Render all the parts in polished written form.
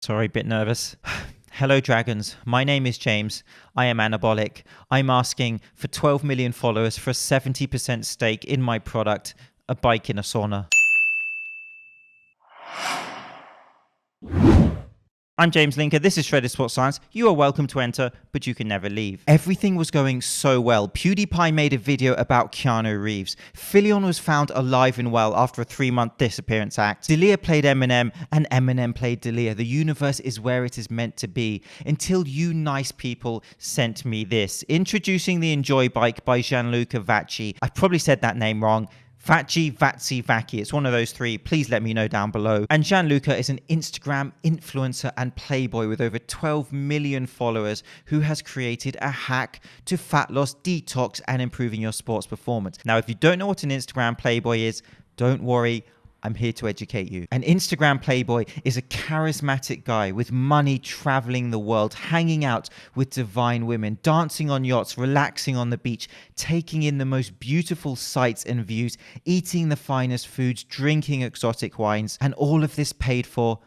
Sorry, bit nervous. Hello dragons, my name is James, I am anabolic. I'm asking for 12 million followers for a 70% stake in my product, a bike in a sauna. I'm James Linker, this is Shredded Sports Science. You are welcome to enter, but you can never leave. Everything was going so well. PewDiePie made a video about Keanu Reeves. Philion was found alive and well after a 3-month disappearance act. D'Elia played Eminem, and Eminem played D'Elia. The universe is where it is meant to be. Until you nice people sent me this. Introducing the Enjoy bike by Gianluca Vacchi. I probably said that name wrong. Vacchi. It's one of those three. Please let me know down below. And Gianluca is an Instagram influencer and Playboy with over 12 million followers who has created a hack to fat loss, detox, and improving your sports performance. Now, if you don't know what an Instagram Playboy is, don't worry. I'm here to educate you. An Instagram Playboy is a charismatic guy with money traveling the world, hanging out with divine women, dancing on yachts, relaxing on the beach, taking in the most beautiful sights and views, eating the finest foods, drinking exotic wines, and all of this paid for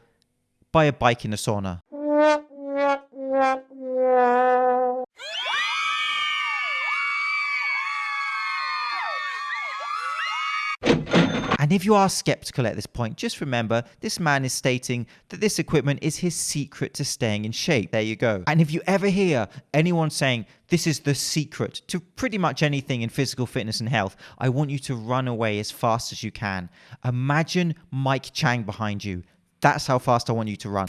by a bike in a sauna. And if you are skeptical at this point, just remember, this man is stating that this equipment is his secret to staying in shape. There you go. And if you ever hear anyone saying this is the secret to pretty much anything in physical fitness and health, I want you to run away as fast as you can. Imagine Mike Chang behind you. That's how fast I want you to run.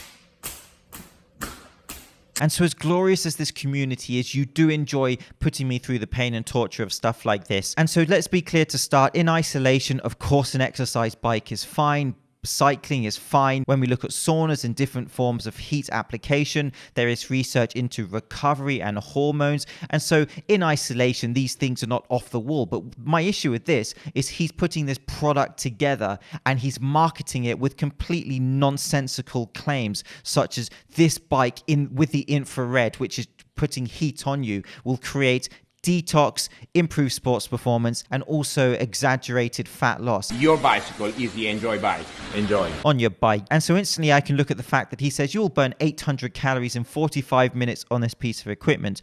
And so as glorious as this community is, you do enjoy putting me through the pain and torture of stuff like this. And so let's be clear to start. In isolation, of course, an exercise bike is fine. Cycling is fine. When we look at saunas and different forms of heat application, there is research into recovery and hormones. And so in isolation, these things are not off the wall. But my issue with this is he's putting this product together and he's marketing it with completely nonsensical claims, such as this bike with the infrared, which is putting heat on you, will create detox, improve sports performance, and also exaggerated fat loss. Your bicycle is the Enjoy bike. Enjoy. On your bike. And so instantly I can look at the fact that he says you'll burn 800 calories in 45 minutes on this piece of equipment.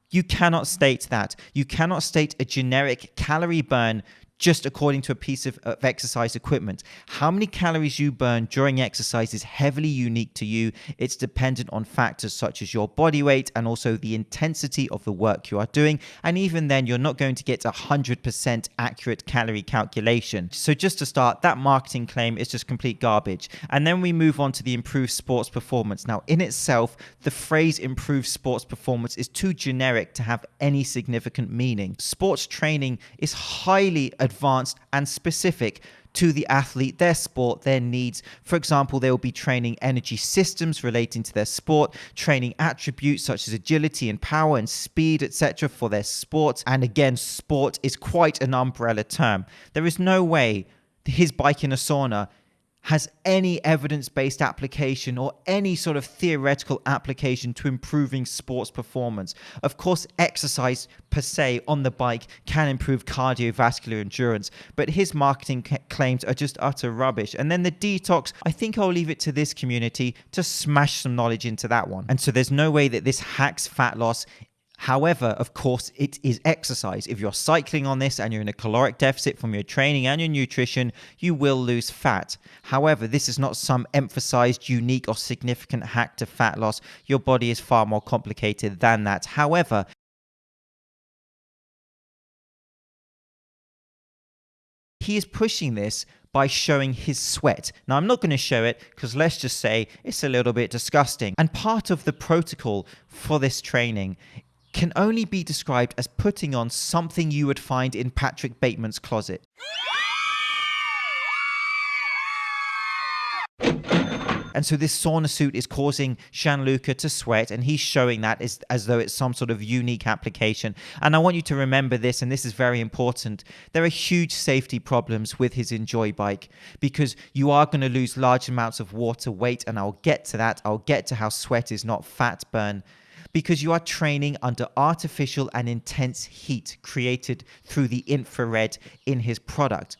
You cannot state that. You cannot state a generic calorie burn just according to a piece of exercise equipment. How many calories you burn during exercise is heavily unique to you. It's dependent on factors such as your body weight and also the intensity of the work you are doing. And even then, you're not going to get 100% accurate calorie calculation. So just to start, that marketing claim is just complete garbage. And then we move on to the improved sports performance. Now, in itself, the phrase improved sports performance is too generic to have any significant meaning. Sports training is highly advanced and specific to the athlete, their sport, their needs. For example, they will be training energy systems relating to their sport, training attributes such as agility and power and speed, etc. for their sport. And again, sport is quite an umbrella term. There is no way his bike in a sauna has any evidence-based application or any sort of theoretical application to improving sports performance. Of course, exercise per se on the bike can improve cardiovascular endurance, but his marketing claims are just utter rubbish. And then the detox, I think I'll leave it to this community to smash some knowledge into that one. And so there's no way that this hacks fat loss. However, of course, it is exercise. If you're cycling on this and you're in a caloric deficit from your training and your nutrition, you will lose fat. However, this is not some emphasized, unique, or significant hack to fat loss. Your body is far more complicated than that. However, he is pushing this by showing his sweat. Now, I'm not going to show it because let's just say it's a little bit disgusting. And part of the protocol for this training can only be described as putting on something you would find in Patrick Bateman's closet. And so this sauna suit is causing Gianluca to sweat, and he's showing that as though it's some sort of unique application. And I want you to remember this, and this is very important. There are huge safety problems with his Enjoy bike because you are going to lose large amounts of water weight, and I'll get to that. I'll get to how sweat is not fat burn. Because you are training under artificial and intense heat created through the infrared in his product.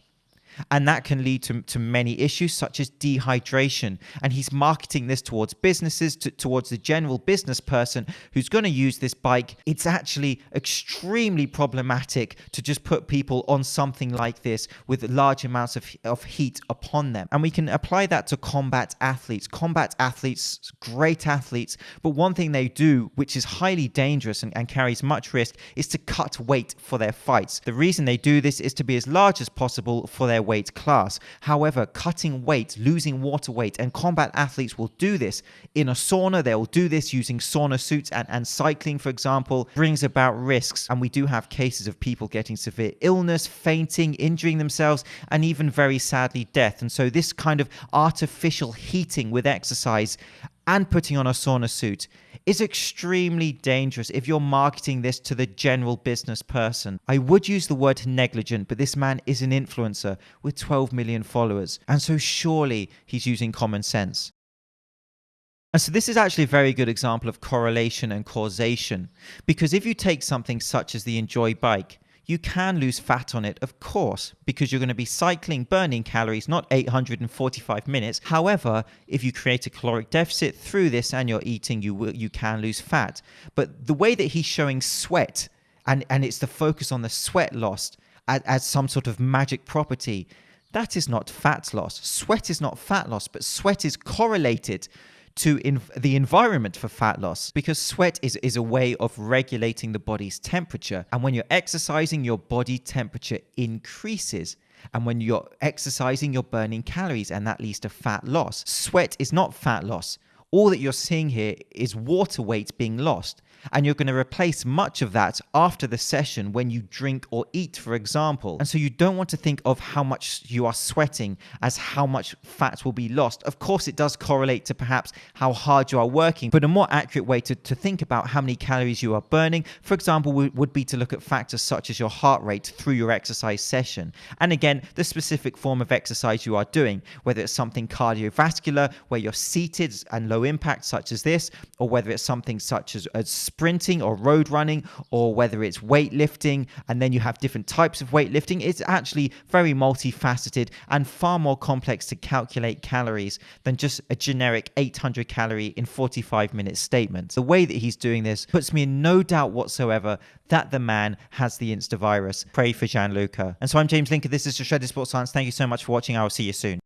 And that can lead to many issues such as dehydration. And he's marketing this towards businesses, towards the general business person who's going to use this bike. It's actually extremely problematic to just put people on something like this with large amounts of heat upon them. And we can apply that to combat athletes. Combat athletes, great athletes, but one thing they do, which is highly dangerous and carries much risk, is to cut weight for their fights. The reason they do this is to be as large as possible for their weight class. However, cutting weight, losing water weight, and combat athletes will do this in a sauna. They will do this using sauna suits, and cycling, for example, brings about risks. And we do have cases of people getting severe illness, fainting, injuring themselves, and even very sadly death. And so this kind of artificial heating with exercise and putting on a sauna suit is extremely dangerous if you're marketing this to the general business person. I would use the word negligent, but this man is an influencer with 12 million followers, and so surely he's using common sense. And so this is actually a very good example of correlation and causation, because if you take something such as the Enjoy bike, you can lose fat on it, of course, because you're going to be cycling, burning calories, not 845 minutes. However, if you create a caloric deficit through this and you're eating, you can lose fat. But the way that he's showing sweat, and it's the focus on the sweat loss as some sort of magic property, that is not fat loss. Sweat is not fat loss, but sweat is correlated to the environment for fat loss, because sweat is a way of regulating the body's temperature. And when you're exercising, your body temperature increases. And when you're exercising, you're burning calories, and that leads to fat loss. Sweat is not fat loss. All that you're seeing here is water weight being lost. And you're going to replace much of that after the session when you drink or eat, for example. And so you don't want to think of how much you are sweating as how much fat will be lost. Of course, it does correlate to perhaps how hard you are working, but a more accurate way to think about how many calories you are burning, for example, would be to look at factors such as your heart rate through your exercise session. And again, the specific form of exercise you are doing, whether it's something cardiovascular, where you're seated and low impact, such as this, or whether it's something such as sprinting or road running, or whether it's weightlifting, and then you have different types of weightlifting. It's actually very multifaceted and far more complex to calculate calories than just a generic 800 calorie in 45 minute statement. The way that he's doing this puts me in no doubt whatsoever that the man has the Insta virus. Pray for Gianluca. And so I'm James Linker. This is Shredded Sports Science. Thank you so much for watching. I will see you soon.